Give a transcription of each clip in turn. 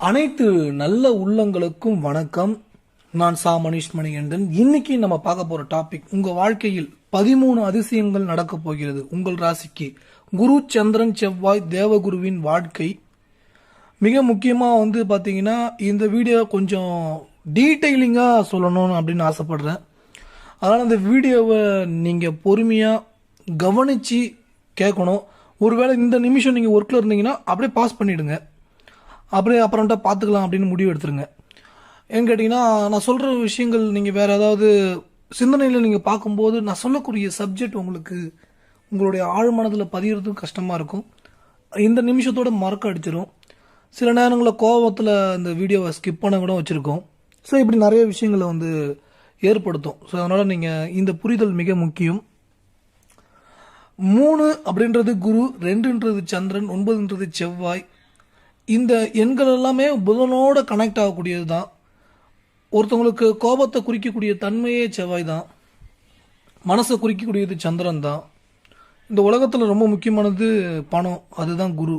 அனைத்து நல்ல உள்ளங்களுக்கும் வணக்கம். நான் சா மணிஷ் மணிகண்டன். இன்னைக்கு நம்ம பார்க்க போற டாபிக், உங்க வாழ்க்கையில் 13 அதிசயங்கள் நடக்க போகிறது. உங்கள் ராசிக்கு குரு, சந்திரன், செவ்வாய், தேவகுருவின் வாழ்க்கை. மிக முக்கியமா பாத்தீங்கன்னா இந்த வீடியோ கொஞ்சம் டீட்டெயிலிங்கா சொல்லணும் அப்படின்னு ஆசைப்படுறேன். அதனால இந்த வீடியோவை நீங்க பொறுமையா கவனிச்சு கேட்கணும். ஒருவேளை இந்த நிமிஷம் நீங்க ஒர்க்ல இருந்தீங்கன்னா அப்படியே பாஸ் பண்ணிடுங்க, அப்படியே அப்புறம்ட்டா பார்த்துக்கலாம் அப்படின்னு முடிவு எடுத்துருங்க. ஏன்னு கேட்டிங்கன்னா, நான் சொல்கிற விஷயங்கள் நீங்கள் வேறு ஏதாவது சிந்தனையில் நீங்கள் பார்க்கும்போது நான் சொல்லக்கூடிய சப்ஜெக்ட் உங்களுக்கு உங்களுடைய ஆழ்மனதில் பதிகிறதும் கஷ்டமாக இருக்கும். இந்த நிமிஷத்தோட மறக்க அடிச்சிடும். சில நேரங்களில் கோபத்தில் இந்த வீடியோவை ஸ்கிப் பண்ண கூட வச்சுருக்கோம். ஸோ இப்படி நிறைய விஷயங்களை ஏற்படுத்தும். ஸோ அதனால் நீங்கள் இந்த புரிதல் மிக முக்கியம். 3 அப்படின்றது குரு, 2ன்றது சந்திரன், 9ன்றது செவ்வாய். இந்த எண்கள் எல்லாமே புதனோட கனெக்ட் ஆகக்கூடியது தான். ஒருத்தவங்களுக்கு கோபத்தை குறிக்கக்கூடிய தன்மையே செவ்வாய் தான். மனசை குறிக்கக்கூடியது சந்திரன் தான். இந்த உலகத்தில் ரொம்ப முக்கியமானது பணம், அதுதான் குரு.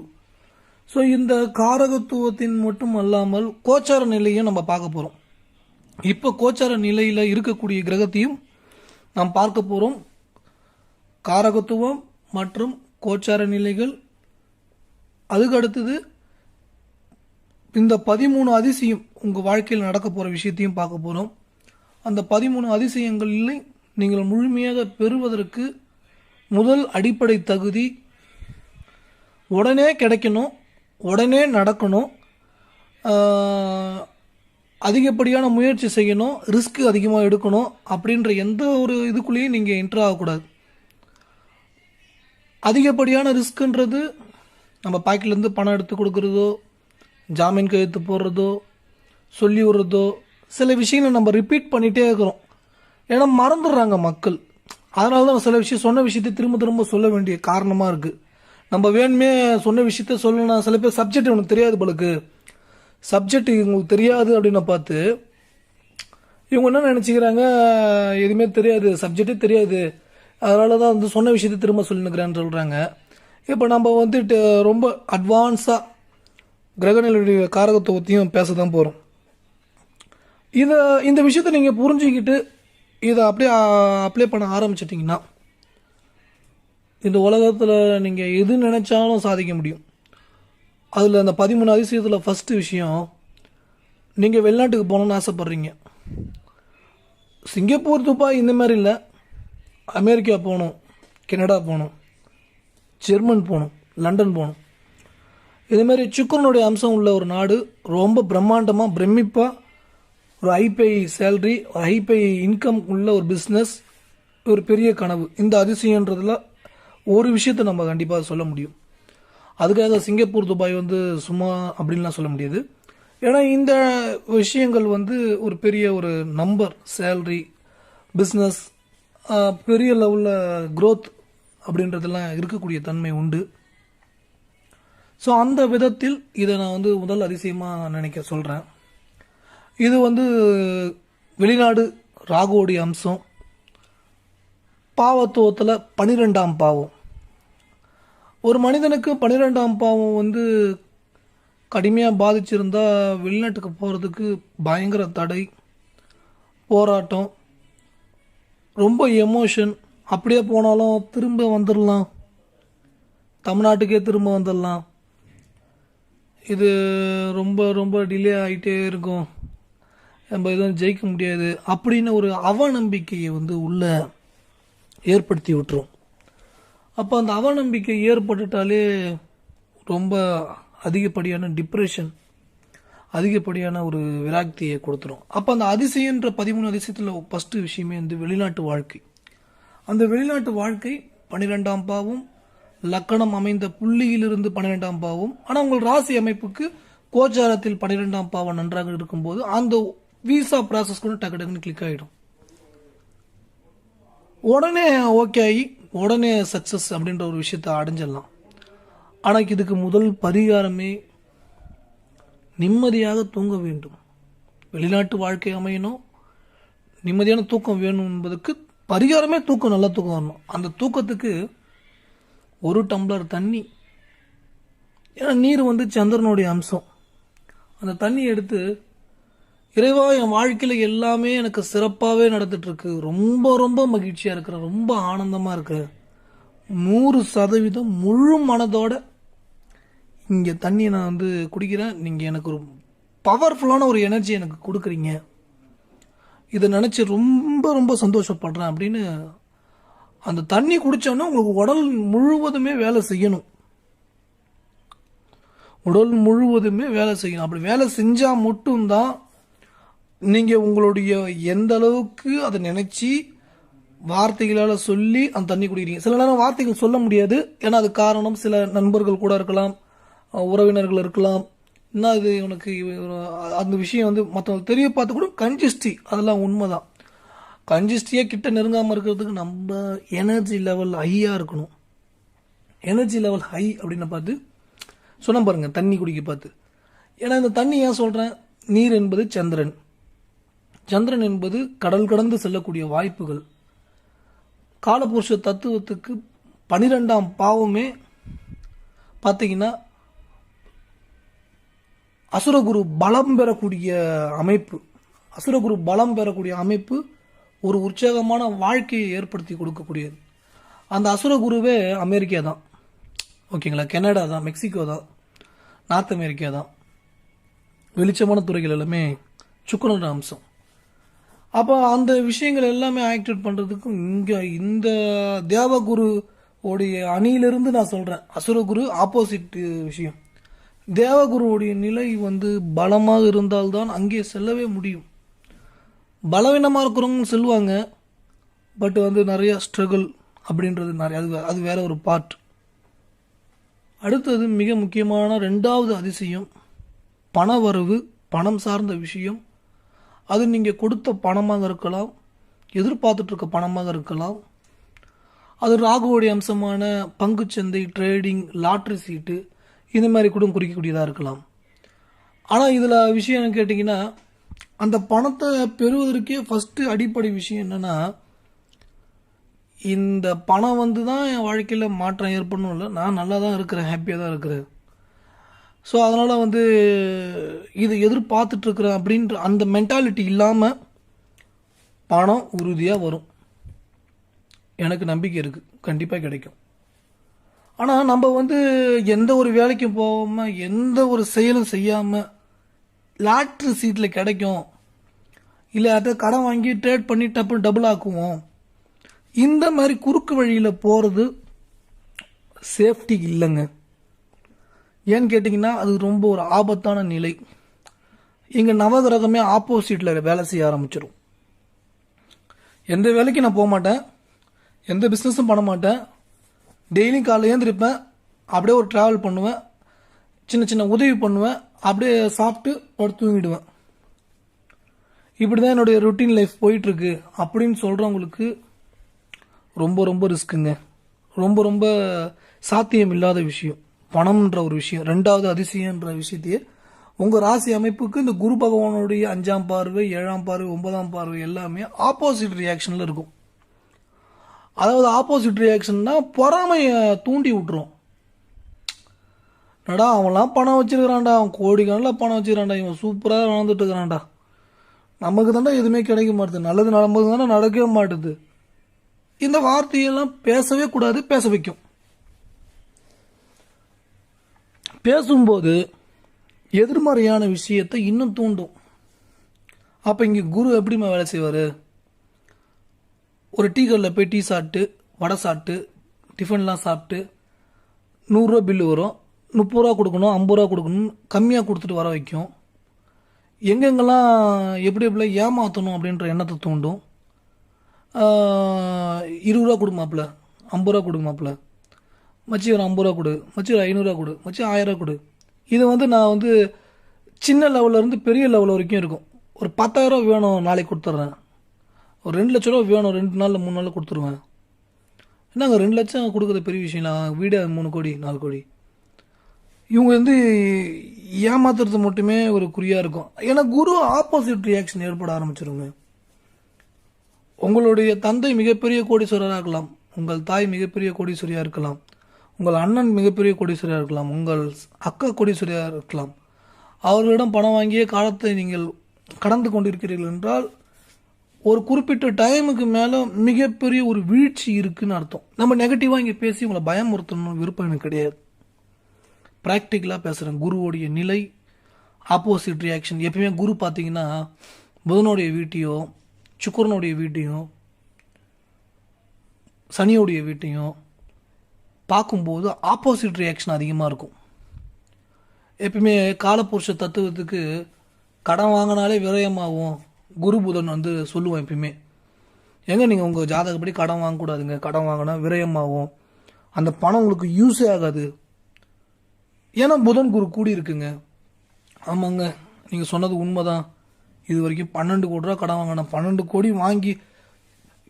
ஸோ இந்த காரகத்துவத்தின் மட்டும் அல்லாமல் கோச்சார நிலையும் நம்ம பார்க்க போகிறோம். இப்போ கோச்சார நிலையில் இருக்கக்கூடிய கிரகத்தையும் நாம் பார்க்க போகிறோம். காரகத்துவம் மற்றும் கோச்சார நிலைகள், அதுக்கு அடுத்தது இந்த 13 அதிசயம் உங்கள் வாழ்க்கையில் நடக்க போகிற விஷயத்தையும் பார்க்க போகிறோம். அந்த 13 அதிசயங்களில் நீங்கள் முழுமையாக பெறுவதற்கு முதல் அடிப்படை தகுதி உடனே கிடைக்கணும், உடனே நடக்கணும், அதிகப்படியான முயற்சி செய்யணும், ரிஸ்க் அதிகமாக எடுக்கணும். அப்படின்ற எந்த ஒரு இதுக்குள்ளேயும் நீங்கள் என்ட்ரு ஆகக்கூடாது. அதிகப்படியான ரிஸ்க்குன்றது நம்ம பாக்கெட்லேருந்து பணம் எடுத்து கொடுக்குறதோ, ஜாமீன் கையெழுத்து போடுறதோ, சொல்லி விடுறதோ, சில விஷயங்களை நம்ம ரிப்பீட் பண்ணிகிட்டே இருக்கிறோம். ஏன்னா மறந்துடுறாங்க மக்கள். அதனால தான் சில விஷயம் சொன்ன விஷயத்தை திரும்ப திரும்ப சொல்ல வேண்டிய காரணமாக இருக்குது. நம்ம வேணுமே சொன்ன விஷயத்த சொல்லணும். சில பேர் சப்ஜெக்ட் உனக்கு தெரியாது போலுக்கு, சப்ஜெக்ட் இவங்களுக்கு தெரியாது அப்படின்னு பார்த்து இவங்க என்ன நினச்சிக்கிறாங்க, எதுவுமே தெரியாது, சப்ஜெக்டே தெரியாது, அதனால தான் சொன்ன விஷயத்தை திரும்ப சொல்லினுக்கிறேன்னு சொல்கிறாங்க. இப்போ நம்ம ரொம்ப அட்வான்ஸாக கிரகநிலையுடைய காரகத்துவத்தையும் பேச தான் போகிறோம். இந்த விஷயத்தை நீங்கள் புரிஞ்சுக்கிட்டு இதை அப்படியே அப்ளை பண்ண ஆரம்பிச்சிட்டிங்கன்னா இந்த உலகத்தில் நீங்கள் எது நினைச்சாலும் சாதிக்க முடியும். அதில் அந்த 13 அதிசயத்தில் ஃபஸ்ட்டு விஷயம், நீங்கள் வெளிநாட்டுக்கு போகணுன்னு ஆசைப்பட்றீங்க. சிங்கப்பூர், துபாய் இந்த மாதிரி இல்லை, அமெரிக்கா போகணும், கனடா போகணும், ஜெர்மன் போகணும், லண்டன் போகணும். இதேமாதிரி சுக்கரனுடைய அம்சம் உள்ள ஒரு நாடு, ரொம்ப பிரம்மாண்டமாக பிரமிப்பாக ஒரு ஹைபை சேலரி, ஒரு ஹைபை இன்கம் உள்ள ஒரு பிஸ்னஸ், ஒரு பெரிய கனவு. இந்த அதிசயன்றதில் ஒரு விஷயத்தை நம்ம கண்டிப்பாக சொல்ல முடியும். அதுக்காக சிங்கப்பூர், துபாய் சும்மா அப்படின்லாம் சொல்ல முடியாது. ஏன்னா இந்த விஷயங்கள் ஒரு பெரிய ஒரு நம்பர், சேலரி, பிஸ்னஸ், பெரிய லெவலில் க்ரோத் அப்படின்றதெல்லாம் இருக்கக்கூடிய தன்மை உண்டு. ஸோ அந்த விதத்தில் இதை நான் முதல் அதிசயமாக நினைக்க சொல்கிறேன். இது வெளிநாடு, ராகுவோடைய அம்சம். பாவத்துவத்தில் 12ஆம் பாவம். ஒரு மனிதனுக்கு 12ஆம் பாவம் கடுமையாக பாதிச்சிருந்தா வெளிநாட்டுக்கு போகிறதுக்கு பயங்கர தடை, போராட்டம், ரொம்ப எமோஷன். அப்படியே போனாலும் திரும்ப வந்துடலாம், தமிழ்நாட்டுக்கே திரும்ப வந்துடலாம், இது ரொம்ப ரொம்ப டிலே ஆகிட்டே இருக்கும், நம்ம எதுவும் ஜெயிக்க முடியாது அப்படின்னு ஒரு அவநம்பிக்கையை உள்ள ஏற்படுத்தி விட்டுரும். அப்போ அந்த அவநம்பிக்கை ஏற்பட்டுட்டாலே ரொம்ப அதிகப்படியான டிப்ரெஷன், அதிகப்படியான ஒரு விராக்தியை கொடுத்துரும். அப்போ அந்த அதிசயன்ற 13 அதிசயத்தில் ஃபஸ்ட்டு விஷயமே வெளிநாட்டு வாழ்க்கை. அந்த வெளிநாட்டு வாழ்க்கை 12ஆம் பாவம், லக்கணம் அமைந்த புள்ளியிலிருந்து 12ஆம் பாவம். ஆனால் உங்கள் ராசி அமைப்புக்கு கோச்சாரத்தில் 12ஆம் பாவம் நன்றாக இருக்கும்போது அந்த விசா ப்ராசஸ் கூட டக்கு டக்குன்னு கிளிக் ஆகிடும். உடனே ஓகே ஆகி உடனே சக்ஸஸ் அப்படின்ற ஒரு விஷயத்தை அடைஞ்சிடலாம். ஆனால் இதுக்கு முதல் பரிகாரமே நிம்மதியாக தூங்க வேண்டும். வெளிநாட்டு வாழ்க்கை அமையணும், நிம்மதியான தூக்கம் வேணும் என்பதுக்கு பரிகாரமே தூக்கம், நல்லா தூக்கம் வரணும். அந்த தூக்கத்துக்கு 1 டம்ளர் தண்ணி. ஏன்னா நீர் சந்திரனுடைய அம்சம். அந்த தண்ணி எடுத்து, இறைவா என் வாழ்க்கையில் எல்லாமே எனக்கு சிறப்பாகவே நடந்துட்டு இருக்கு, ரொம்ப ரொம்ப மகிழ்ச்சியாக இருக்கிறேன், ரொம்ப ஆனந்தமாக இருக்கு, 100% முழு மனதோட இங்கே தண்ணியை நான் வந்து குடிக்கிறேன். நீங்கள் எனக்கு ஒரு பவர்ஃபுல்லான ஒரு எனர்ஜி எனக்கு கொடுக்குறீங்க, இதை நினச்சி ரொம்ப ரொம்ப சந்தோஷப்படுறேன் அப்படின்னு அந்த தண்ணி குடித்தோன்னா உங்களுக்கு உடல் முழுவதுமே வேலை செய்யணும். உடல் முழுவதுமே வேலை செய்யணும். அப்படி வேலை செஞ்சால் மட்டும்தான் நீங்கள் உங்களுடைய எந்த அளவுக்கு அதை நினச்சி வார்த்தைகளால் சொல்லி அந்த தண்ணி குடிக்கிறீங்க. சில நேரம் வார்த்தைகள் சொல்ல முடியாது, ஏன்னா அது காரணம் சில நண்பர்கள் கூட இருக்கலாம், உறவினர்கள் இருக்கலாம். என்ன இது உனக்கு அந்த விஷயம் வந்து மற்றவங்க தெரிய பார்த்து கூட கன்ஜஸ்டி, அதெல்லாம் உண்மைதான். கன்ஜஸ்டியாக கிட்ட நெருங்காமல் இருக்கிறதுக்கு நம்ம எனர்ஜி லெவல் ஹையாக இருக்கணும். எனர்ஜி லெவல் ஹை அப்படின்னு பார்த்து சொன்ன பாருங்க தண்ணி குடிக்க பார்த்து. ஏன்னா இந்த தண்ணி ஏன் சொல்கிறேன், நீர் என்பது சந்திரன், சந்திரன் என்பது கடல் கடந்து செல்லக்கூடிய வாய்ப்புகள். காலபுருஷ தத்துவத்துக்கு 12ஆம் பாவமே பார்த்தீங்கன்னா அசுரகுரு பலம் பெறக்கூடிய அமைப்பு. அசுரகுரு பலம் பெறக்கூடிய அமைப்பு ஒரு உற்சாகமான வாழ்க்கையை ஏற்படுத்தி கொடுக்கக்கூடியது. அந்த அசுரகுருவே அமெரிக்கா தான், ஓகேங்களா, கனடா தான், மெக்சிகோ தான், நார்த் அமெரிக்கா தான். வெளிச்சமான துறைகள் எல்லாமே சுக்கிரனோட அம்சம். அப்போ அந்த விஷயங்கள் எல்லாமே ஆக்டிவேட் பண்ணுறதுக்கும் இங்கே இந்த தேவகுரு உடைய அணியிலிருந்து நான் சொல்கிறேன். அசுரகுரு ஆப்போசிட் விஷயம். தேவகுருவுடைய நிலை வந்து பலமாக இருந்தால்தான் அங்கே செல்லவே முடியும். பலவீனமாக இருக்கிறவங்க செல்வாங்க, பட் வந்து நிறைய ஸ்ட்ரகிள் அப்படின்றது நிறைய, அது வேற ஒரு பார்ட். அடுத்தது மிக முக்கியமான 2வது அதிசயம் பண வரவு, பணம் சார்ந்த விஷயம். அது நீங்கள் கொடுத்த பணமாக இருக்கலாம், எதிர்பார்த்துட்டு இருக்க பணமாக இருக்கலாம். அது ராகுவோடைய அம்சமான பங்குச்சந்தை, ட்ரேடிங், லாட்ரி சீட்டு, இந்த மாதிரி கூட குறிக்கக்கூடியதாக இருக்கலாம். ஆனால் இதில் விஷயம் என்ன கேட்டிங்கன்னா, அந்த பணத்தை பெறுவதற்கே ஃபஸ்ட்டு அடிப்படை விஷயம் என்னென்னா, இந்த பணம் வந்து தான் என் வாழ்க்கையில் மாற்றம் ஏற்படணும் இல்லை, நான் நல்லா தான் இருக்கிறேன், ஹாப்பியாக தான் இருக்கிறேன், ஸோ அதனால் வந்து இதை எதிர்பார்த்துட்ருக்குறேன் அப்படின்ற அந்த மென்டாலிட்டி இல்லாமல் பணம் உறுதியாக வரும். எனக்கு நம்பிக்கை இருக்குது, கண்டிப்பாக கிடைக்கும். ஆனால் நம்ம வந்து எந்த ஒரு வேலைக்கும் போகாமல், எந்த ஒரு செயலும் செய்யாமல், லாட்ரி சீட்டில் கிடைக்கும், இல்லை அதை கடன் வாங்கி ட்ரேட் பண்ணி டப்பு டபுள் ஆக்குவோம், இந்த மாதிரி குறுக்கு வழியில் போகிறது சேஃப்டி இல்லைங்க. ஏன்னு கேட்டிங்கன்னா அது ரொம்ப ஒரு ஆபத்தான நிலை. இங்கே நவகிரகமே ஆப்போசிட்டில் வேலை செய்ய ஆரம்பிச்சிடும். எந்த வேலைக்கும் நான் போக மாட்டேன், எந்த பிஸ்னஸும் பண்ண மாட்டேன், டெய்லியும் காலையில் ஏந்திருப்பேன், அப்படியே ஒரு ட்ராவல் பண்ணுவேன், சின்ன சின்ன உதவி பண்ணுவேன், அப்படியே சாப்பிட்டு படுத்து தூங்கிடுவேன். இப்படி தான் என்னுடைய ருட்டீன் லைஃப் போயிட்டுருக்கு அப்படின்னு சொல்கிறவங்களுக்கு ரொம்ப ரொம்ப ரிஸ்க்குங்க. ரொம்ப ரொம்ப சாத்தியம் இல்லாத விஷயம் பணம்ன்ற ஒரு விஷயம். 2வது அதிசயன்ற விஷயத்தையே உங்கள் ராசி அமைப்புக்கு இந்த குரு பகவானுடைய 5ஆம் பார்வை, 7ஆம் பார்வை, 9ஆம் பார்வை எல்லாமே ஆப்போசிட் ரியாக்ஷனில் இருக்கும். அதாவது ஆப்போசிட் ரியாக்ஷன்னா பொறாமையை தூண்டி விட்டுரும். நடா அவன்லாம் பணம் வச்சிருக்கிறான்டா, அவன் கோடிக்கணக்கில் பணம் வச்சுக்கிறான்டா, இவன் சூப்பராக வாழ்ந்துட்டு இருக்கிறான்டா, நமக்கு தாண்டா எதுவுமே கிடைக்க மாட்டுது, நல்லது நடக்கும்போது தானே நடக்கவே மாட்டுது. இந்த வார்த்தையெல்லாம் பேசவே கூடாது, பேச வைக்கும். பேசும்போது எதிர்மறையான விஷயத்தை இன்னும் தூண்டும். அப்போ இங்கே குரு எப்படிமா வேலை செய்வார்? ஒரு டீ கடையில் போய் டீ சாப்பிட்டு, வடை சாப்பிட்டு, டிஃபன்லாம் சாப்பிட்டு 100 ரூபா பில்லு வரும், 30 ரூபா கொடுக்கணும், 50 ரூபா கொடுக்கணும், கம்மியாக கொடுத்துட்டு வர வைக்கும். எங்கெங்கெல்லாம் எப்படி எப்படிலாம் ஏமாற்றணும் அப்படின்ற எண்ணத்தை தூண்டும். 20 ரூபா கொடுமாப்பில், 50 ரூபா கொடுமாப்பில், மச்சி ஒரு 50 ரூபா கொடு, மச்சி ஒரு 500 ரூபா கொடு, மச்சி 1000 ரூபா கொடு. இது வந்து நான் வந்து சின்ன லெவலில் பெரிய லெவல் வரைக்கும் இருக்கும். ஒரு 10,000 ரூபா வேணும், நாளைக்கு கொடுத்துட்றேன். ஒரு 2 லட்ச ரூபா வேணும், 2 நாளில் 3 நாளில் கொடுத்துருவேன். என்னங்க 2 லட்சம் கொடுக்குறது பெரிய விஷயம் இல்லை, வீடு 3 கோடி 4 கோடி. இவங்க வந்து ஏமாத்துறது மட்டுமே ஒரு குறியாக இருக்கும். ஏன்னா குரு ஆப்போசிட் ரியாக்ஷன் ஏற்பட ஆரம்பிச்சிருங்க. உங்களுடைய தந்தை மிகப்பெரிய கோடீஸ்வரராக இருக்கலாம், உங்கள் தாய் மிகப்பெரிய கோடீஸ்வரியாக இருக்கலாம், உங்கள் அண்ணன் மிகப்பெரிய கோடீஸ்வரியாக இருக்கலாம், உங்கள் அக்கா கோடீஸ்வரியாக இருக்கலாம். அவர்களிடம் பணம் வாங்கியே காலத்தை நீங்கள் கடந்து கொண்டிருக்கிறீர்கள் என்றால் ஒரு குறிப்பிட்ட டைமுக்கு மேலே மிகப்பெரிய ஒரு வீழ்ச்சி இருக்குன்னு அர்த்தம். நம்ம நெகட்டிவாக இங்கே பேசி உங்களை பயமுறுத்தணும் விருப்பம் எனக்கு கிடையாது. ப்ராக்டிக்கலாக பேசுகிறேன். குருவோடைய நிலை, ஆப்போசிட் ரியாக்ஷன். எப்பயுமே குரு பார்த்தீங்கன்னா புதனுடைய வீட்டையோ சுக்கிரனுடைய வீட்டையும் சனியோடைய வீட்டையும் பார்க்கும்போது ஆப்போசிட் ரியாக்ஷன் அதிகமாக இருக்கும். எப்பயுமே காலபுருஷ தத்துவத்துக்கு கடன் வாங்கினாலே விரயமாகும் குரு புதன் வந்து சொல்லுவோம். எப்பயுமே நீங்கள் உங்கள் ஜாதகப்படி கடன் வாங்கக்கூடாதுங்க, கடன் வாங்கினா விரயமாகும், அந்த பணம் உங்களுக்கு யூஸே ஆகாது. ஏன்னா புதன் குரு கூடி இருக்குங்க. ஆமாங்க, நீங்கள் சொன்னது உண்மைதான். இது வரைக்கும் 12 கோடி ரூபா கடன் வாங்கினேன். 12 கோடி வாங்கி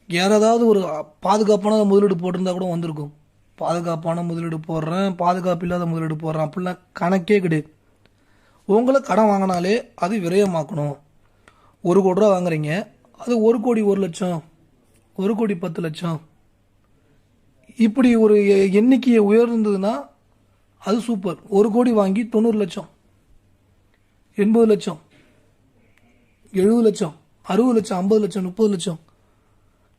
யாராவது ஒரு பாதுகாப்பான முதலீடு போட்டிருந்தா கூட வந்திருக்கும். பாதுகாப்பான முதலீடு போடுறேன், பாதுகாப்பு இல்லாத முதலீடு போடுறேன் அப்படிலாம் கணக்கே கிடையாது. உங்களை கடன் வாங்கினாலே அது விரயமாக்கணும். 1 கோடி ரூபா வாங்குறீங்க, அது 1 கோடி 1 லட்சம், 1 கோடி 10 லட்சம், இப்படி ஒரு எண்ணிக்கையை உயர்ந்ததுன்னா அது சூப்பர். 1 கோடி வாங்கி 90 லட்சம், 80 லட்சம், 70 லட்சம், 60 லட்சம், 50 லட்சம், 30 லட்சம்,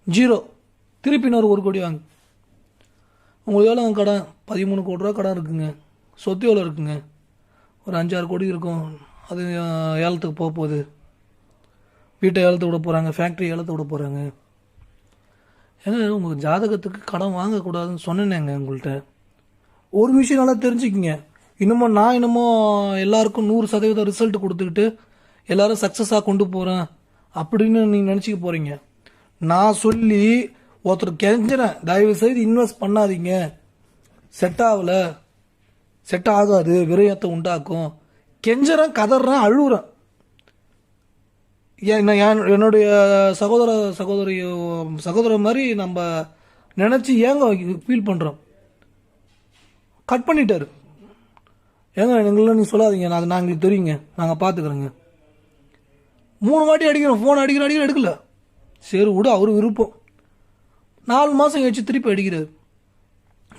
ஜீரோ. திருப்பி இன்னொரு 1 கோடி வாங்க. உங்களுக்கு எவ்வளோ கடன்? 13 கோடி ரூபா கடன் இருக்குங்க. சொத்து எவ்வளோ இருக்குங்க? ஒரு 5-6 கோடி இருக்கும். அது ஏலத்துக்கு போக போகுது. வீட்டை ஏலத்தை விட போகிறாங்க, ஃபேக்ட்ரி ஏலத்தை விட போகிறாங்க. ஏன்னா உங்கள் ஜாதகத்துக்கு கடன் வாங்கக்கூடாதுன்னு சொன்னேங்க உங்கள்கிட்ட. ஒரு விஷயம் நல்லா தெரிஞ்சுக்கிங்க. நான் எல்லாருக்கும் 100% ரிசல்ட் கொடுத்துக்கிட்டு எல்லாரும் சக்ஸஸாக கொண்டு போகிறேன் அப்படின்னு நீங்கள் நினச்சிக்க போகிறீங்க. நான் சொல்லி ஒருத்தர் கெஞ்சிறேன், தயவு செய்து இன்வெஸ்ட் பண்ணாதீங்க, செட் ஆகல, செட் ஆகாது, விரயத்தை உண்டாக்கும், கெஞ்சுறேன், கதறேன், அழுகுறேன். என்னுடைய சகோதரர் மாதிரி நம்ம நினச்சி ஏங்க ஃபீல் பண்ணுறோம். கட் பண்ணிட்டாரு. எங்களை நீ சொல்லாதீங்க, அது எங்களுக்கு தெரியுங்க, நாங்கள் பார்த்துக்குறோங்க. 3 வாட்டி அடிக்கிறோம், ஃபோன் அடிக்கிறோம், எடுக்கல. சரி விடு, அவரு விருப்பம். 4 மாதம் கழிச்சு திருப்பி அடிக்கிறார்.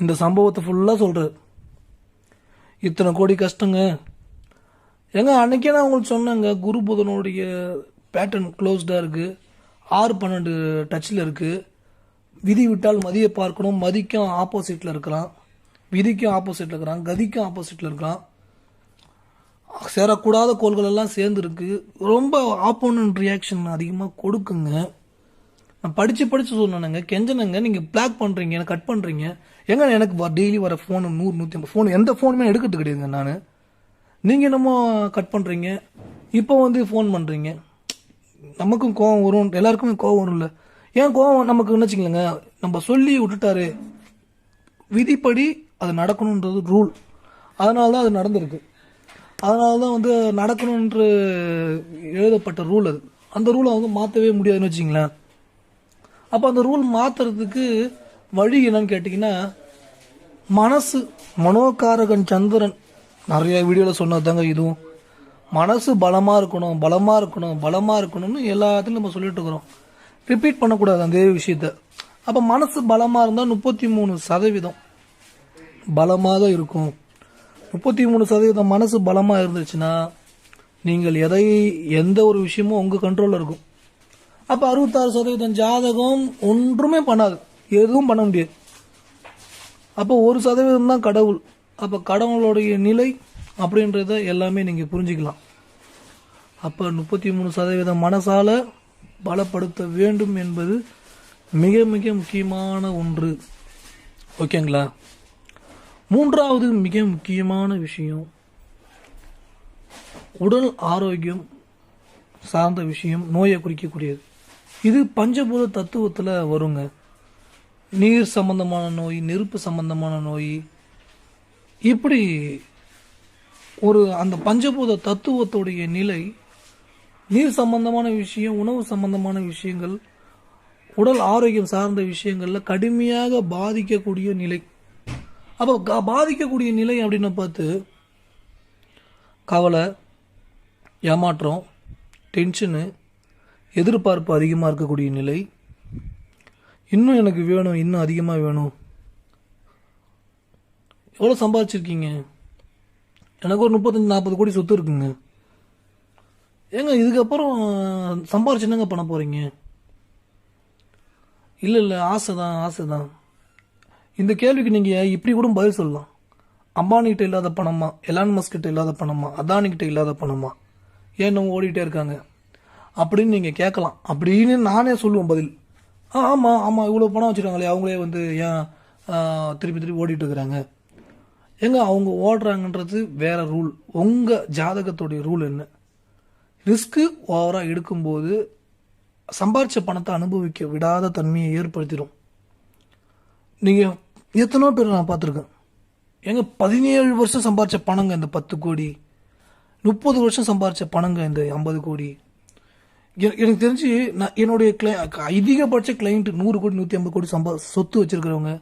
இந்த சம்பவத்தை ஃபுல்லாக சொல்கிறார். இத்தனை கோடி கஷ்டங்க. அன்னைக்கே நான் உங்களுக்கு சொன்னேங்க, குரு புதனுடைய பேட்டர்ன் க்ளோஸ்டாக இருக்குது, 6-12 டச்சில் இருக்குது. விதி விட்டால் மதியை பார்க்கணும், மதிக்கும் ஆப்போசிட்டில் இருக்கிறான், விதிக்கும் ஆப்போசிட்டில் இருக்கிறான், கதிக்கும் ஆப்போசிட்டில் இருக்கிறான். சேரக்கூடாத கோள்கள் எல்லாம் சேர்ந்துருக்கு. ரொம்ப ஆப்போனன்ட் ரியாக்ஷன் அதிகமாக கொடுக்குங்க. நான் படித்து சொன்னேங்க, கெஞ்சனங்க, நீங்கள் பிளாக் பண்ணுறீங்க, எனக்கு கட் பண்ணுறீங்க. எனக்கு டெய்லி வர ஃபோனு 100-150 ஃபோன், எந்த ஃபோனுமே எடுக்கிறது கிடையாதுங்க நான். நீங்கள் என்னமோ கட் பண்ணுறீங்க, இப்போ ஃபோன் பண்ணுறீங்க. நமக்கும் கோவம் வரும், எல்லாருக்குமே கோவம் வரும்ல. ஏன் கோவம் நமக்கு நினச்சிக்கலங்க, நம்ம சொல்லி விட்டுட்டாரு, விதிப்படி அது நடக்கணுன்றது ரூல். அதனால தான் அது நடந்திருக்கு. அதனால தான் நடக்கணுன்ற எழுதப்பட்ட ரூல் அது. அந்த ரூலை மாற்றவே முடியாதுன்னு வச்சிங்களேன். அப்போ அந்த ரூல் மாற்றுறதுக்கு வழி என்னன்னு கேட்டிங்கன்னா, மனசு, மனோகாரகன் சந்திரன் நிறைய வீடியோவில் சொன்னது தாங்க இதுவும். மனசு பலமாக இருக்கணும், பலமாக இருக்கணும், பலமாக இருக்கணும்னு எல்லாத்துலையும் நம்ம சொல்லிட்டு இருக்கிறோம். ரிப்பீட் பண்ணக்கூடாது அந்த விஷயத்த. அப்போ மனசு பலமாக இருந்தால் 33% பலமாக இருக்கும். 33% மனசு பலமாக இருந்துச்சுன்னா நீங்கள் எந்த ஒரு விஷயமும் உங்கள் கண்ட்ரோலில் இருக்கும். அப்போ 66% ஜாதகம் ஒன்றுமே பண்ணாது, எதுவும் பண்ண முடியாது. அப்போ 1% தான் கடவுள். அப்போ கடவுளுடைய நிலை அப்படின்றத எல்லாமே நீங்கள் புரிஞ்சுக்கலாம். அப்போ 33% மனசால பலப்படுத்த வேண்டும் என்பது மிக மிக முக்கியமான ஒன்று. ஓகேங்களா? 3வது மிக முக்கியமான விஷயம், உடல் ஆரோக்கியம் சார்ந்த விஷயம், நோயை குறிக்கக்கூடியது. இது பஞ்சபூத தத்துவத்தில் வருங்க. நீர் சம்பந்தமான நோய், நெருப்பு சம்பந்தமான நோய், இப்படி அந்த பஞ்சபூத தத்துவத்துடைய நிலை, நீர் சம்பந்தமான விஷயம், உணவு சம்பந்தமான விஷயங்கள், உடல் ஆரோக்கியம் சார்ந்த விஷயங்கள்ல கடுமையாக பாதிக்கக்கூடிய நிலை. அப்போ பாதிக்கக்கூடிய நிலை அப்படின்னு பார்த்து கவலை, ஏமாற்றம், டென்ஷனு, எதிர்பார்ப்பு அதிகமாக இருக்கக்கூடிய நிலை, இன்னும் எனக்கு வேணும், இன்னும் அதிகமாக வேணும், எவ்வளோ சம்பாதிச்சிருக்கீங்க, எனக்கு ஒரு 35-40 கோடி சொத்து இருக்குங்க. ஏங்க இதுக்கப்புறம் சம்பாரிச்சு என்னங்க பண்ண போறீங்க? இல்லை இல்லை, ஆசை தான், ஆசை தான். இந்த கேள்விக்கு நீங்கள் இப்படி கூட பதில் சொல்லலாம். அம்பானிகிட்ட இல்லாத பணமா, எலான் மஸ்க் கிட்ட இல்லாத பணமா, அதானிக்கிட்ட இல்லாத பணமா, ஏன் நம்ம ஓடிட்டே இருக்காங்க அப்படின்னு நீங்கள் கேட்கலாம். அப்படின்னு நானே சொல்லுவேன் பதில். ஆமாம் ஆமாம், இவ்வளோ பணம் வச்சுருக்காங்களே, அவங்களே வந்து ஏன் திருப்பி திருப்பி ஓடிட்டு இருக்கிறாங்க? ஏங்க அவங்க ஓடுறாங்கன்றது வேற ரூல். உங்கள் ஜாதகத்துடைய ரூல் என்ன? ரிஸ்க்கு ஓவராக எடுக்கும்போது சம்பாரிச்ச பணத்தை அனுபவிக்க விடாத தன்மையை ஏற்படுத்திடும். நீங்கள் எத்தனோ பேர் நான் பார்த்துருக்கேன். ஏங்க 17 வருஷம் சம்பாரிச்ச பணங்க இந்த 10 கோடி, 30 வருஷம் சம்பாரிச்ச பணங்க இந்த 50 கோடி. எனக்கு தெரிஞ்சு நான் என்னுடைய அதிகபட்ச கிளைண்ட் 100 கோடி 150 கோடி சொத்து வச்சிருக்கிறவங்க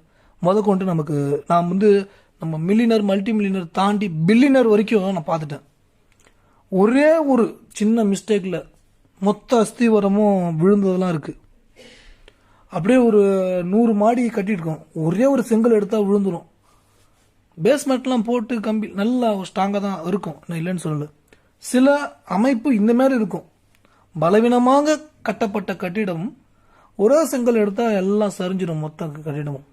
கொண்டு நமக்கு, நான் வந்து நம்ம மில்லியனர் மல்டி மில்லியனர் தாண்டி பில்லியனர் வரைக்கும் நான் பார்த்துட்டேன். ஒரே ஒரு சின்ன மிஸ்டேக்கில் மொத்த அஸ்திவரமும் விழுந்ததெல்லாம் இருக்குது. அப்படியே ஒரு 100 மாடி கட்டியிருக்கோம், ஒரே ஒரு செங்கல் எடுத்தால் விழுந்துடும். பேஸ்மெண்ட்லாம் போட்டு கம்பி நல்லா ஸ்ட்ராங்காக தான் இருக்கும், நான் இல்லைன்னு சொல்லலை. சில அமைப்பு இந்த மாதிரி இருக்கும், பலவீனமாக கட்டப்பட்ட கட்டிடம் ஒரே செங்கல் எடுத்தால் எல்லாம் சரிஞ்சிடும் மொத்த கட்டிடமும்.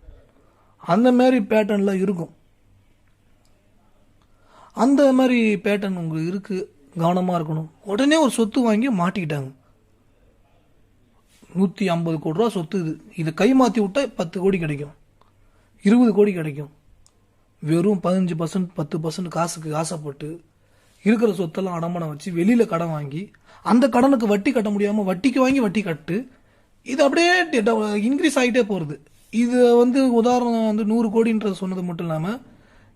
அந்த மாதிரி பேட்டர்னில் இருக்கும். அந்த மாதிரி பேட்டர்ன் உங்களுக்கு இருக்குது, கவனமாக இருக்கணும். உடனே ஒரு சொத்து வாங்கி மாட்டிக்கிட்டாங்க. 150 கோடி ரூபா சொத்து இது. இதை கை மாற்றி விட்டால் 10 கோடி கிடைக்கும், 20 கோடி கிடைக்கும். வெறும் 15% 10% காசுக்கு ஆசைப்பட்டு இருக்கிற சொத்தெல்லாம் அடமானம் வச்சு வெளியில் கடன் வாங்கி அந்த கடனுக்கு வட்டி கட்ட முடியாமல் வட்டிக்கு வாங்கி வட்டி கட்டு, இது அப்படியே இன்க்ரீஸ் ஆகிட்டே போகிறது. இது வந்து உதாரணம் வந்து 100 கோடின்றது சொன்னது மட்டும் இல்லாமல்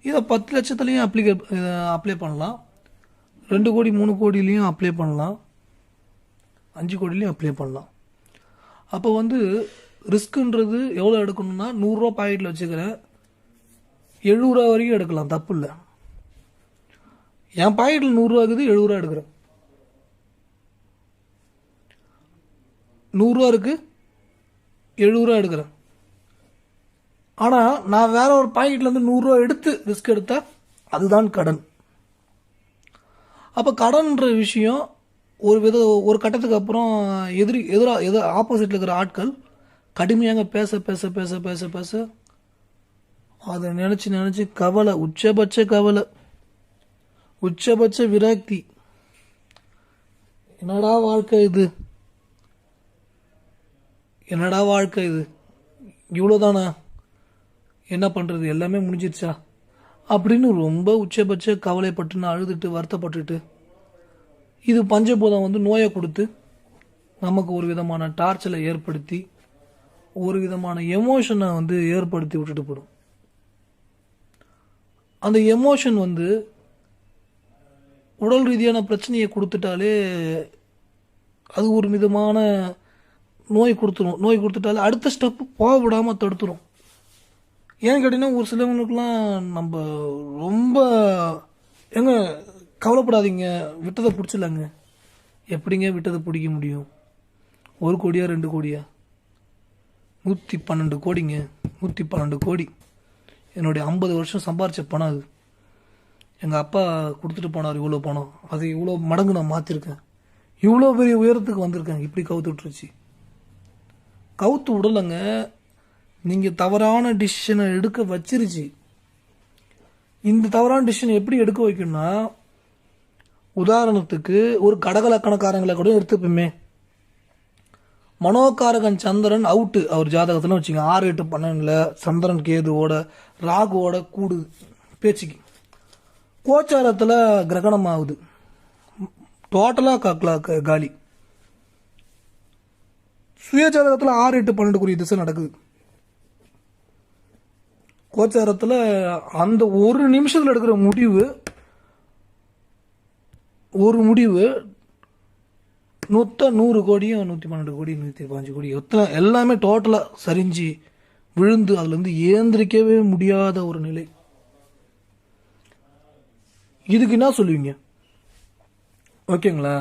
இதை 10 லட்சத்துலேயும் அப்ளை பண்ணலாம், 2 கோடி 3 கோடியிலையும் அப்ளை பண்ணலாம், 5 கோடிலையும் அப்ளை பண்ணலாம். அப்போ வந்து ரிஸ்க்குன்றது எவ்வளோ எடுக்கணும்னா, 100 ரூபா பாக்கெட்டில் வச்சுக்கிறேன், 70 ரூபா வரைக்கும் எடுக்கலாம், தப்பு இல்லை. என் பாக்கெட்டில் 100 ரூபா இருக்குது, 70 ரூபா எடுக்கிறேன். 100 ரூபா இருக்கு, 70 ரூபா எடுக்கிறேன். ஆனால் நான் வேற ஒரு பாக்கெட்லேருந்து 100 ரூபா எடுத்து ரிஸ்க் எடுத்தா அதுதான் கடன். அப்போ கடன்ற விஷயம் ஒரு கட்டத்துக்கு அப்புறம் எதிராக ஆப்போசிட்டில் இருக்கிற ஆட்கள் கடுமையாக பேச பேச பேச பேச பேச அதை நினச்சி கவலை, உச்சபட்ச கவலை, உச்சபட்ச விரக்தி. என்னடா வாழ்க்கை இது, என்னடா வாழ்க்கை இது, இவ்வளோதானா, என்ன பண்ணுறது, எல்லாமே முடிஞ்சிருச்சா அப்படின்னு ரொம்ப உச்சபட்ச கவலைப்பட்டு நான் அழுதுட்டு வருத்தப்பட்டுட்டு, இது பஞ்சபூதம் வந்து நோயை கொடுத்து நமக்கு ஒரு விதமான டார்ச்சரை ஏற்படுத்தி ஒரு விதமான எமோஷனை வந்து ஏற்படுத்தி விட்டுட்டு போடும். அந்த எமோஷன் வந்து உடல் ரீதியான பிரச்சனையை கொடுத்துட்டாலே அது ஒரு விதமான நோய் கொடுத்துட்டாலே அடுத்த ஸ்டெப்பு போக விடாமல் தடுத்துரும். ஏன்னு கேட்டிங்கன்னா, ஒரு சிலவங்களுக்குலாம் நம்ம ரொம்ப ஏங்க கவலைப்படாதீங்க, விட்டதை பிடிச்சிடலாங்க. எப்படிங்க விட்டதை பிடிக்க முடியும்? 1 கோடியா 2 கோடியா? 112 கோடிங்க, 112 கோடி. என்னுடைய 50 வருஷம் சம்பாரிச்ச பணம் அது. எங்கள் அப்பா கொடுத்துட்டு போனார் இவ்வளோ பணம், அது இவ்வளோ மடங்கு நான் மாற்றிருக்கேன், இவ்வளோ பெரிய உயரத்துக்கு வந்திருக்கேன். இப்படி கவுத்து விட்டுருச்சு. கவுத்து விடலைங்க, நீங்கள் தவறான டிசிஷனை எடுக்க வச்சிருச்சு. இந்த தவறான டிசிஷன் எப்படி எடுக்க வைக்கணும்னா, உதாரணத்துக்கு ஒரு கடகலக்கணக்காரங்களை கூட எடுத்துப்போமே. மனோகாரகன் சந்திரன் அவுட்டு அவர் ஜாதகத்தில் வச்சுங்க, 6, 8, 12 சந்திரன் கேதுவோட ராகுவோட கூடு பேச்சுக்கு. கோச்சாரத்தில் கிரகணம் ஆகுது, டோட்டலாக காலி. சுயஜாதகத்தில் 6, 8, 12 திசை நடக்குது. கோச்சாரத்தில் அந்த ஒரு நிமிஷத்தில் எடுக்கிற முடிவு மொத்த 100 கோடியும் 112 கோடி 115 கோடி எல்லாமே டோட்டலாக சரிஞ்சு விழுந்து அதுலேருந்து ஏந்திரிக்கவே முடியாத ஒரு நிலை. இதுக்கு என்ன சொல்லுவீங்க? ஓகேங்களா?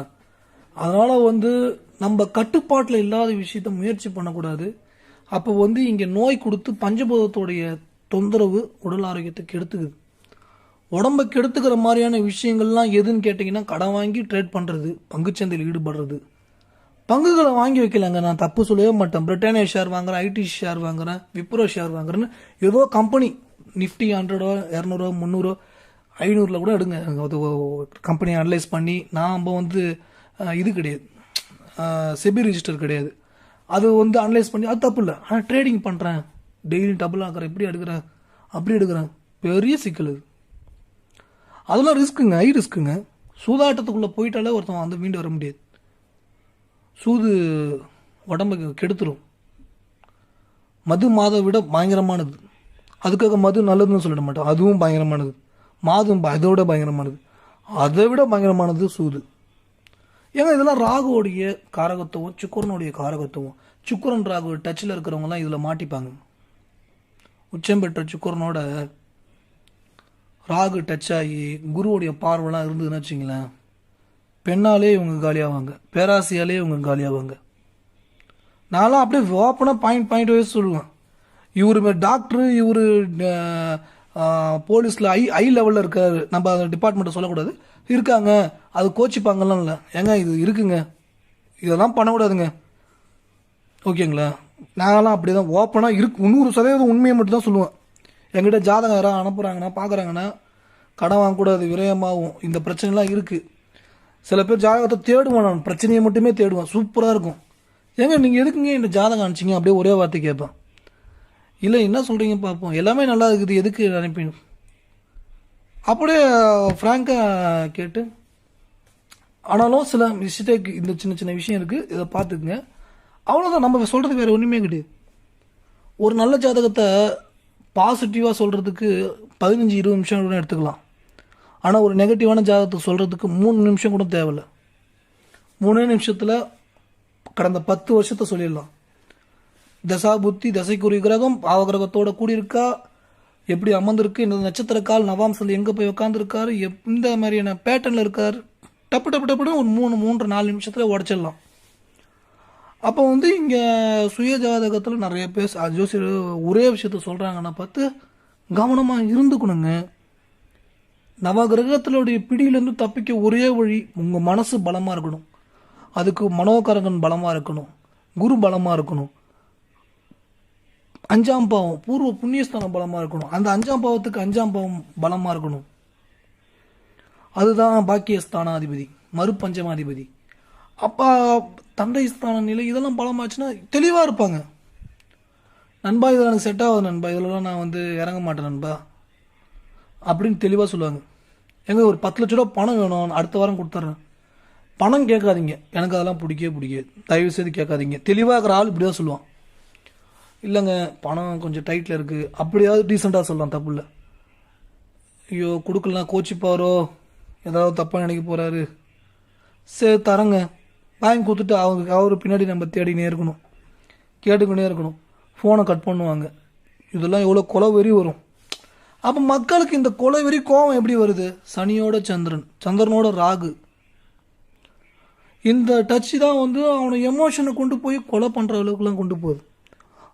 அதனால் வந்து நம்ம கட்டுப்பாட்டில் இல்லாத விஷயத்த முயற்சி பண்ணக்கூடாது. அப்போ வந்து இங்கே நோய் கொடுத்து பஞ்சபூதத்தோடைய தொந்தரவு உடல் ஆரோக்கியத்தை கெடுத்துக்குது. உடம்பை கெடுத்துக்கிற மாதிரியான விஷயங்கள்லாம் எதுன்னு கேட்டிங்கன்னா கடன் வாங்கி ட்ரேட் பண்ணுறது, பங்குச்சந்தையில் ஈடுபடுறது. பங்குகளை வாங்கி வைக்கலங்க, நான் தப்பு சொல்லவே மாட்டேன். பிரிட்டானியா ஷேர் வாங்குறேன், ஐடி ஷேர் வாங்குறேன், விப்ரோ ஷேர் வாங்குறேன்னு ஏதோ கம்பெனி நிஃப்டி 100 200 300 500 கூட எடுங்க. கம்பெனி அனலைஸ் பண்ணி நாம் வந்து இது கிடையாது, செபி ரிஜிஸ்டர் கிடையாது, அது வந்து அனலைஸ் பண்ணி அது தப்பு இல்லை. ஆனால் ட்ரேடிங் பண்ணுறேன், டெய்லி டபுள் ஆக்குறேன், இப்படி எடுக்கிறேன் அப்படி எடுக்கிறேன், பெரிய சிக்கல் அது. அதெல்லாம் ரிஸ்க்குங்க, ஹை ரிஸ்க்குங்க. சூதாட்டத்துக்குள்ளே போயிட்டாலே ஒருத்தன் வந்து மீண்டு வர முடியாது. சூது உடம்புக்கு கெடுத்துரும். மது மாதை விட பயங்கரமானது. அதுக்காக மது நல்லதுன்னு சொல்லிட மாட்டோம், அதுவும் பயங்கரமானது. மாதும் அதோட பயங்கரமானது. அதை விட பயங்கரமானது சூது. ஏங்க இதெல்லாம் ராகுவோடைய காரகத்துவம், சுக்கரனுடைய காரகத்துவம். சுக்கரன் ராகு டச்சில் இருக்கிறவங்கலாம் இதில் மாட்டிப்பாங்க. உச்சம் பெற்ற சுக்கரனோட ராகு டச் ஆகி குருவுடைய பார்வைலாம் இருந்ததுன்னு வச்சிங்களேன், பெண்ணாலே இவங்க காலியாவாங்க, பேராசியாலே இவங்க காலியாவாங்க. நான்லாம் அப்படியே ஓப்பனாக பாயிண்ட் வைஸ் சொல்லுவேன். இவர் டாக்டரு, இவர் போலீஸில் ஐ லெவலில் இருக்காரு, நம்ம அந்த டிபார்ட்மெண்ட்டை சொல்லக்கூடாது, இருக்காங்க, அது கோச்சிப்பாங்கலாம் இல்லை. ஏங்க இது இருக்குங்க, இதெல்லாம் பண்ணக்கூடாதுங்க, ஓகேங்களா? நாங்களாம் அப்படி தான் ஓப்பனாக 100% உண்மையை மட்டும் தான் சொல்லுவேன். என்கிட்ட ஜாதகம் யாராவது அனுப்புகிறாங்கன்னா பார்க்குறாங்கன்னா கடன் வாங்கக்கூடாது, விரயமாகும், இந்த பிரச்சனைலாம் இருக்குது. சில பேர் ஜாதகத்தை தேடுவேன், நான் பிரச்சனையை மட்டுமே தேடுவேன், சூப்பராக இருக்கும். ஏங்க நீங்கள் எதுக்குங்க இந்த ஜாதகம் அனுப்பிச்சிங்க, அப்படியே ஒரே வார்த்தை கேட்பேன். இல்லை என்ன சொல்கிறீங்க பார்ப்போம், எல்லாமே நல்லா இருக்குது, எதுக்கு அனுப்பிங்க, அப்படியே ஃப்ராங்காக கேட்டு. ஆனாலும் சில மிஸ்டேக், இந்த சின்ன சின்ன விஷயம் இருக்குது, இதை பார்த்துக்குங்க, அவ்வளோதான். நம்ம சொல்கிறதுக்கு வேறு ஒன்றுமே கிடையாது. ஒரு நல்ல ஜாதகத்தை பாசிட்டிவாக சொல்கிறதுக்கு 15-20 நிமிஷம் கூட எடுத்துக்கலாம். ஆனால் ஒரு நெகட்டிவான ஜாதகத்தை சொல்கிறதுக்கு 3 நிமிஷம் கூட தேவையில்லை. 3 நிமிஷத்தில் கடந்த 10 வருஷத்தை சொல்லிடலாம். தசா புத்தி, தசைக்குரிய கிரகம் பாவகிரகத்தோட கூடியிருக்கா, எப்படி அமர்ந்திருக்கு, இந்த நட்சத்திர கால் நவாம்சல் எங்கே போய் உட்காந்துருக்காரு, எந்த மாதிரியான பேட்டர்னில் இருக்கார், டப்பு டப்பு டப்புன்னு ஒரு 3-4 நிமிஷத்தில் உடச்சிடலாம். அப்போ வந்து இங்கே சுய ஜாதகத்தில் நிறைய பேர் ஜோசியர் ஒரே விஷயத்த சொல்கிறாங்கன்னா பார்த்து கவனமாக இருந்துக்கணுங்க. நவகிரகத்தினுடைய பிடியிலேருந்து தப்பிக்க ஒரே வழி உங்கள் மனசு பலமாக இருக்கணும், அதுக்கு மனோகரகன் பலமாக இருக்கணும், குரு பலமாக இருக்கணும், 5ஆம் பாவம் பூர்வ புண்ணியஸ்தானம் பலமாக இருக்கணும், அந்த 5ஆம் பாவத்துக்கு 5ஆம் பாவம் பலமாக இருக்கணும். அதுதான் பாக்கியஸ்தானாதிபதி, மறுபஞ்சமாதிபதி. அப்போ தந்தை ஸ்தான நிலை இதெல்லாம் பலமாச்சுன்னா தெளிவாக இருப்பாங்க. நண்பா இதில் எனக்கு செட் ஆகுது நண்பா, இதெல்லாம் நான் வந்து இறங்க மாட்டேன் நண்பா அப்படின்னு தெளிவாக சொல்லுவாங்க. எங்க ஒரு 10 லட்ச ரூபா பணம் வேணும், அடுத்த வாரம் கொடுத்துட்றேன், பணம் கேட்காதீங்க, எனக்கு அதெல்லாம் பிடிக்காது, தயவு செய்து கேட்காதீங்க. தெளிவாக இருக்கிற ஆள் இப்படி தான் சொல்லுவான். இல்லைங்க பணம் கொஞ்சம் டைட்டில் இருக்குது, அப்படியாவது டீசெண்டாக சொல்லலாம், தப்பு இல்லை. ஐயோ கொடுக்கலாம் கோச்சிப்பாரோ, ஏதாவது தப்பாக நினைக்க போகிறாரு, சரி தரங்க, வாங்கி கொடுத்துட்டு அவரு பின்னாடி நம்ம தேடினே இருக்கணும், கேட்டுக்கினே இருக்கணும், ஃபோனை கட் பண்ணுவாங்க. இதெல்லாம் எவ்வளோ கொலை வெறி வரும். அப்போ மக்களுக்கு இந்த கொலை வெறி கோபம் எப்படி வருது? சனியோட சந்திரன், சந்திரனோட ராகு, இந்த டச்சு தான் வந்து அவனை எமோஷனை கொண்டு போய் கொலை பண்ணுற அளவுக்குலாம் கொண்டு போகுது.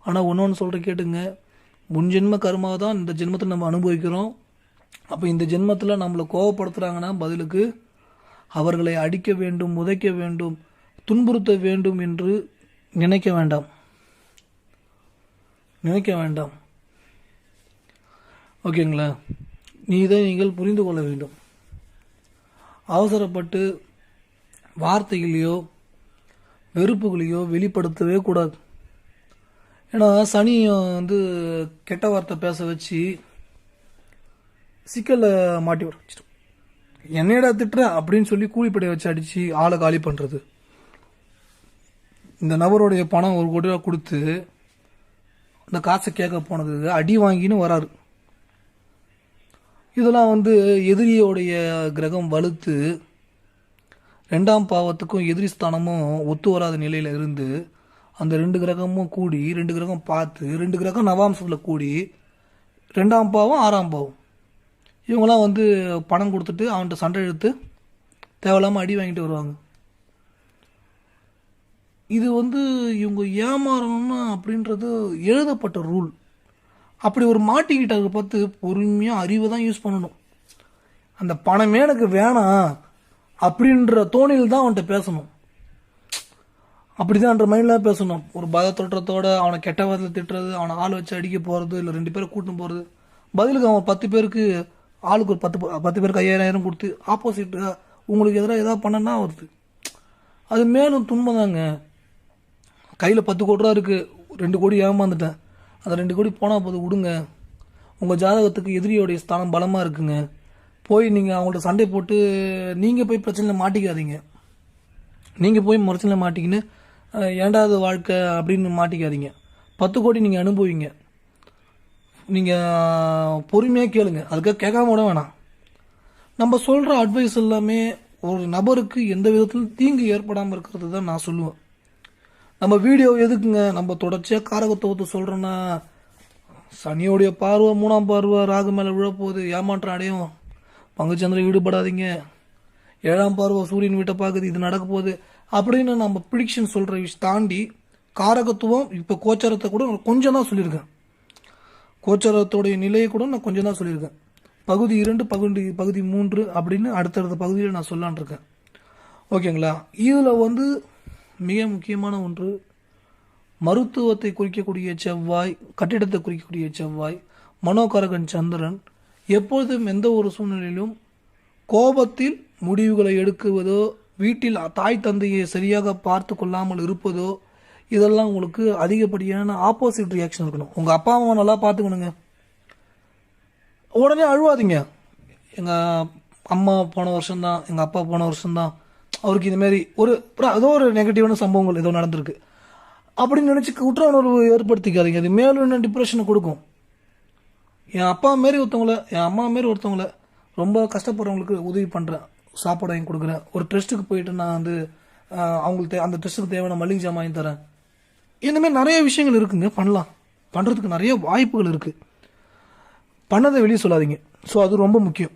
ஆனால் ஒன்று சொல்கிற கேட்டுங்க, முன் ஜென்ம கர்மாவை தான் இந்த ஜென்மத்தில் நம்ம அனுபவிக்கிறோம். அப்போ இந்த ஜென்மத்தில் நம்மளை கோவப்படுத்துகிறாங்கன்னா பதிலுக்கு அவர்களை அடிக்க வேண்டும், உதைக்க வேண்டும், துன்புறுத்த வேண்டும் என்று நினைக்க வேண்டாம். ஓகேங்களா? இதை நீங்கள் புரிந்து கொள்ள வேண்டும். அவசரப்பட்டு வார்த்தைகளையோ வெறுப்புகளையோ வெளிப்படுத்தவே கூடாது. ஏன்னா சனி வந்து கெட்ட வார்த்தை பேச வச்சு சிக்கலில் மாட்டி வர வச்சிடும். என்னையடா திட்டுற அப்படின்னு சொல்லி கூலிப்படை வச்சு அடித்து ஆளை காலி பண்ணுறது. இந்த நபருடைய பணம் 1 கோடி ரூபா கொடுத்து அந்த காசை கேட்க போனது அடி வாங்கின்னு வராரு. இதெல்லாம் வந்து எதிரியோடைய கிரகம் வலுத்து 2ஆம் பாவத்துக்கும் எதிரி ஸ்தானமும் ஒத்து வராத நிலையில் இருந்து அந்த 2 கிரகமும் கூடி 2 கிரகம் பார்த்து 2 கிரகம் நவாம்சத்தில் கூடி 2ஆம் பாவம் 6ஆம் பாவம் இவங்களாம் வந்து பணம் கொடுத்துட்டு அவன்கிட்ட சண்டை இழுத்து தேவையில்லாமல் அடி வாங்கிட்டு வருவாங்க. இது வந்து இவங்க ஏமாறணும்னா அப்படின்றது எழுதப்பட்ட ரூல். அப்படி ஒரு மாட்டிக்கிட்ட பார்த்து பொறுமையாக அறிவை தான் யூஸ் பண்ணணும். அந்த பணமே எனக்கு வேணாம் அப்படின்ற தோணியில் தான் அவன்கிட்ட பேசணும். அப்படிதான்ற மைண்டில் பேசணும். ஒரு பதத்தோற்றத்தோட அவனை கெட்ட வாரத்தில் திட்டுறது, அவனை ஆள் வச்சு அடிக்க போகிறது, இல்லை 2 பேரை கூட்டின்னு போகிறது. பதிலுக்கு அவன் 10 பேருக்கு ஆளுக்கு ஒரு 10 பேருக்கு 5000 கொடுத்து ஆப்போசிட் உங்களுக்கு எதிராக எதாவது பண்ணனா வருது. அது மேலும் துன்பம் தாங்க. கையில் 10 கோடி ரூபா இருக்குது, 2 கோடி ஏமாந்துட்டேன். அந்த 2 கோடி போனால் போது விடுங்க. உங்கள் ஜாதகத்துக்கு எதிரியோடைய ஸ்தானம் பலமாக இருக்குங்க. போய் நீங்கள் அவங்கள்ட்ட சண்டை போட்டு நீங்கள் போய் பிரச்சனையில் மாட்டிக்காதீங்க. நீங்கள் போய் பிரச்சனையில் மாட்டிக்கின்னு ஏண்டாவது வாழ்க்கை அப்படின்னு மாட்டிக்காதீங்க. 10 கோடி நீங்கள் அனுபவிங்க. நீங்கள் பொறுமையாக கேளுங்க, அதுக்காக கேட்காம விட வேணாம். நம்ம சொல்கிற அட்வைஸ் எல்லாமே ஒரு நபருக்கு எந்த விதத்திலும் தீங்கு ஏற்படாமல் இருக்கிறது தான் நான் சொல்லுவேன். நம்ம வீடியோ எதுக்குங்க, நம்ம தொடர்ச்சியாக காரகத்துவத்தை சொல்கிறோன்னா சனியோடைய பார்வை 3ஆம் பார்வை ராகு மேலே விழப்போகுது, ஏமாற்றம் அடையும், பங்குச்சந்திரன் ஈடுபடாதீங்க, 7ஆம் பார்வை சூரியன் வீட்டை பார்க்குது, இது நடக்க போகுது அப்படின்னு நம்ம ப்ரிடிக்ஷன் சொல்கிற விஷயம் தாண்டி காரகத்துவம் இப்போ கோச்சாரத்தை கூட நான் கொஞ்சம் தான் சொல்லியிருக்கேன். கோச்சாரத்தோடைய நிலையை கூட நான் கொஞ்சம் தான் சொல்லியிருக்கேன். பகுதி 2 பகுதி 3 அப்படின்னு அடுத்தடுத்த பகுதியில் நான் சொல்லான் இருக்கேன். ஓகேங்களா? இதில் மிக முக்கியமான ஒன்று, மருத்துவத்தை குறிக்கக்கூடிய செவ்வாய், கட்டிடத்தை குறிக்கக்கூடிய செவ்வாய், மனோகாரகன் சந்திரன் எப்பொழுதும் எந்த ஒரு சூழ்நிலையிலும் கோபத்தில் முடிவுகளை எடுக்குவதோ, வீட்டில் தாய் தந்தையை சரியாக பார்த்து கொள்ளாமல் இருப்பதோ, இதெல்லாம் உங்களுக்கு அதிகப்படியான ஆப்போசிட் ரியாக்ஷன் இருக்கணும். உங்கள் அப்பா அம்மா நல்லா பார்த்துக்கணுங்க. உடனே அழுவாதீங்க. எங்கள் அம்மா போன வருஷம்தான், எங்கள் அப்பா போன வருஷம்தான், அவருக்கு இதுமாரி ஏதோ ஒரு நெகட்டிவான சம்பவங்கள் ஏதோ நடந்திருக்கு அப்படின்னு நினச்சி குற்ற உணர்வு ஏற்படுத்திக்காதீங்க. அது மேலும் என்ன டிப்ரெஷனை கொடுக்கும். என் அப்பா மாரி ஒருத்தவங்கள, என் அம்மா மாரி ஒருத்தவங்கள ரொம்ப கஷ்டப்படுறவங்களுக்கு உதவி பண்ணுறேன், சாப்பாடு வாங்கி கொடுக்குறேன். ஒரு ட்ரெஸ்ட்டுக்கு போயிட்டு நான் அவங்களுக்கு அந்த ட்ரெஸ்ட்டுக்கு தேவையான மளிகை ஜாமான் வாங்கி தரேன். இந்தமாரி நிறைய விஷயங்கள் இருக்குங்க, பண்ணலாம். பண்ணுறதுக்கு நிறைய வாய்ப்புகள் இருக்குது. பண்ணதை வெளியே சொல்லாதீங்க. ஸோ அது ரொம்ப முக்கியம்.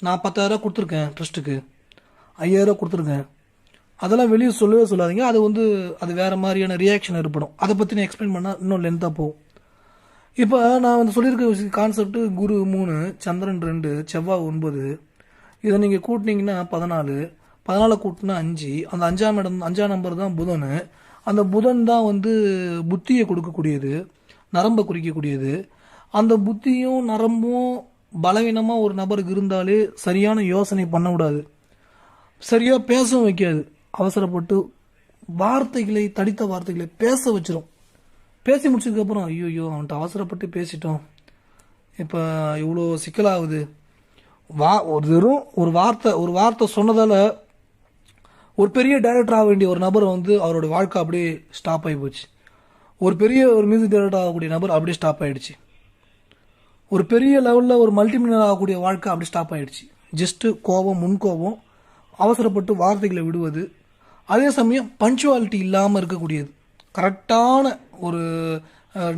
நான் 10,000 கொடுத்துருக்கேன் ட்ரஸ்ட்டுக்கு, 5,000 கொடுத்துருக்கேன், அதெல்லாம் வெளியே சொல்லவே சொல்லாதீங்க. அது வேறு மாதிரியான ரியாக்ஷன் ஏற்படும். அதை பற்றி நான் எக்ஸ்பிளைன் பண்ணால் இன்னும் லென்த்தாக போகும். இப்போ நான் சொல்லியிருக்க கான்செப்ட் குரு 3, சந்திரன் 2, செவ்வாய் 9. இதை நீங்கள் கூட்டினீங்கன்னா 14 கூட்டினா 5. அந்த 5ஆம் நம்பர் தான் புதன். அந்த புதன் தான் புத்தியை கொடுக்கக்கூடியது, நரம்பை குறிக்கக்கூடியது. அந்த புத்தியும் நரம்பும் பலவீனமாக ஒரு நபருக்கு இருந்தாலே சரியான யோசனை பண்ண விடாது, சரியாக பேசவும் வைக்காது. அவசரப்பட்டு தடித்த வார்த்தைகளை பேச வச்சிடும். பேசி முடிச்சதுக்கப்புறம் ஐயோ அவன்கிட்ட அவசரப்பட்டு பேசிட்டோம், இப்போ இவ்வளோ சிக்கலாகுது. ஒரு வார்த்தை சொன்னதால் ஒரு பெரிய டைரக்டர் ஆக வேண்டிய ஒரு நபர் அவருடைய வாழ்க்கை அப்படியே ஸ்டாப் ஆகி போச்சு. ஒரு மியூசிக் டைரக்டர் ஆகக்கூடிய நபர் அப்படியே ஸ்டாப் ஆகிடுச்சு. ஒரு பெரிய லெவலில் ஒரு மல்டிமில்லியனர் ஆகக்கூடிய வாழ்க்கை அப்படி ஸ்டாப் ஆகிடுச்சு. ஜஸ்ட்டு முன்கோபம், அவசரப்பட்டு வார்த்தைகளை விடுவது, அதே சமயம் பஞ்சுவாலிட்டி இல்லாமல் இருக்கக்கூடியது, கரெக்டான ஒரு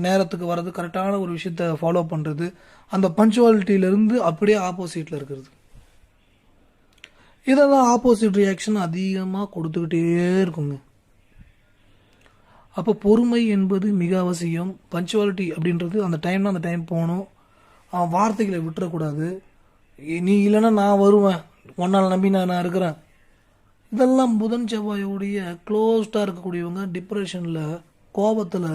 நேரத்துக்கு வர்றது, கரெக்டான ஒரு விஷயத்தை ஃபாலோ பண்ணுறது, அந்த பஞ்சுவாலிட்டியிலேருந்து அப்படியே ஆப்போசிட்டில் இருக்கிறது. இதெல்லாம் ஆப்போசிட் ரியாக்ஷன் அதிகமாக கொடுத்துக்கிட்டே இருக்குங்க. அப்போ பொறுமை என்பது மிக அவசியம். பஞ்சுவாலிட்டி அப்படின்றது அந்த டைம் போகணும். வார்த்தைகளை விட்டுறக்கூடாது. நீ இல்லைன்னா நான் வருவேன், ஒன்னால் நம்பி நான் இருக்கிறேன். இதெல்லாம் புதன் செவ்வாயோடைய க்ளோஸ்டாக இருக்கக்கூடியவங்க டிப்ரெஷனில், கோபத்தில்,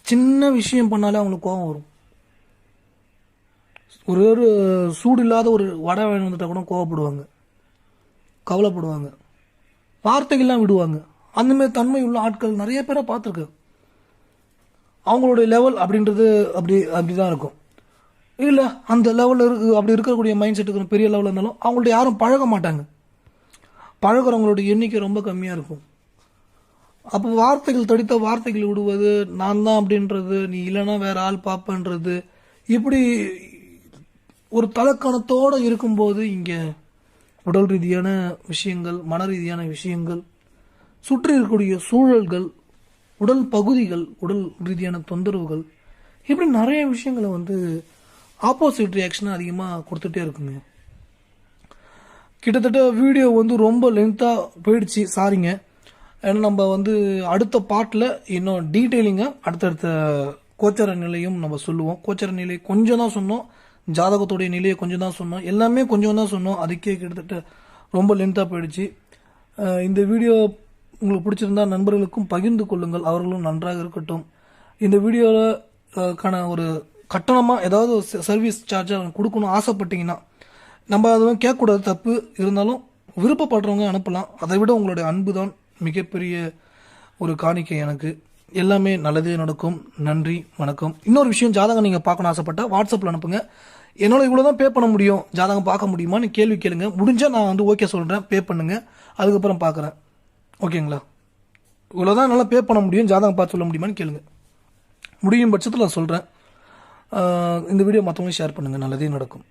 சின்ன விஷயம் பண்ணாலே அவங்களுக்கு கோபம் வரும். ஒரு சூடு இல்லாத ஒரு வடை வாங்கி வந்துட்டால் கூட கோவப்படுவாங்க, கவலைப்படுவாங்க, வார்த்தைகள்லாம் விடுவாங்க. அந்தமாரி தன்மை உள்ள ஆட்கள் நிறைய பேரை பார்த்துருக்கேன். அவங்களுடைய லெவல் அப்படின்றது அப்படிதான் இருக்கும். இல்லை அந்த லெவலில் அப்படி இருக்கக்கூடிய மைண்ட் செட்டுக்கு பெரிய லெவலில் இருந்தாலும் அவங்கள்ட்ட யாரும் பழக மாட்டாங்க. பழகிறவங்களுடைய எண்ணிக்கை ரொம்ப கம்மியாக இருக்கும். அப்போ தடித்த வார்த்தைகள் விடுவது, நான் தான் அப்படின்றது, நீ இல்லைன்னா வேற ஆள் பார்ப்பன்றது, இப்படி ஒரு தலக்கணத்தோடு இருக்கும்போது இங்கே உடல் ரீதியான விஷயங்கள், மன ரீதியான விஷயங்கள், சுற்றி இருக்கக்கூடிய சூழல்கள், உடல் பகுதிகள், உடல் ரீதியான தொந்தரவுகள், இப்படி நிறைய விஷயங்களை ஆப்போசிட் ரியாக்ஷனை அதிகமாக கொடுத்துட்டே இருக்குங்க. கிட்டத்தட்ட வீடியோ ரொம்ப லென்த்தாக போயிடுச்சு, சாரிங்க. ஏன்னா நம்ம அடுத்த பார்ட்டில் இன்னும் டீட்டெயிலிங்காக அடுத்தடுத்த கோச்சார நிலையும் நம்ம சொல்லுவோம். கோச்சார நிலை கொஞ்சம் தான் சொன்னோம், ஜாதகத்துடைய நிலையை கொஞ்சம் தான் சொன்னோம், எல்லாமே கொஞ்சம் தான் சொன்னோம். அதுக்கே கிட்டத்தட்ட ரொம்ப லென்த்தாக போயிடுச்சு. இந்த வீடியோ உங்களுக்கு பிடிச்சிருந்தா நண்பர்களுக்கும் பகிர்ந்து கொள்ளுங்கள், அவர்களும் நன்றாக இருக்கட்டும். இந்த வீடியோவில் ஒரு கட்டணமாக ஏதாவது சர்வீஸ் சார்ஜாக கொடுக்கணும் ஆசைப்பட்டீங்கன்னா நம்ம அதுவும் கேட்கக்கூடாது, தப்பு. இருந்தாலும் விருப்பப்படுறவங்க அனுப்பலாம். அதை விட உங்களுடைய அன்பு தான் மிகப்பெரிய ஒரு காணிக்கை எனக்கு. எல்லாமே நல்லதே நடக்கும். நன்றி, வணக்கம். இன்னொரு விஷயம், ஜாதகம் நீங்கள் பார்க்கணும் ஆசைப்பட்டா வாட்ஸ்அப்பில் அனுப்புங்க. என்னால் இவ்வளோ தான் பே பண்ண முடியும், ஜாதகம் பார்க்க முடியுமான்னு கேள்வி கேளுங்க. முடிஞ்சால் நான் வந்து ஓகே சொல்கிறேன், பே பண்ணுங்கள், அதுக்கப்புறம் பார்க்குறேன். ஓகேங்களா? இவ்வளோ தான் என்னால் பே பண்ண முடியும், ஜாதகம் பார்த்து சொல்ல முடியுமான்னு கேளுங்க. முடியும் பட்சத்தில் நான் சொல்கிறேன். இந்த வீடியோ மற்றவங்க ஷேர் பண்ணுங்கள், நல்லதே நடக்கும்.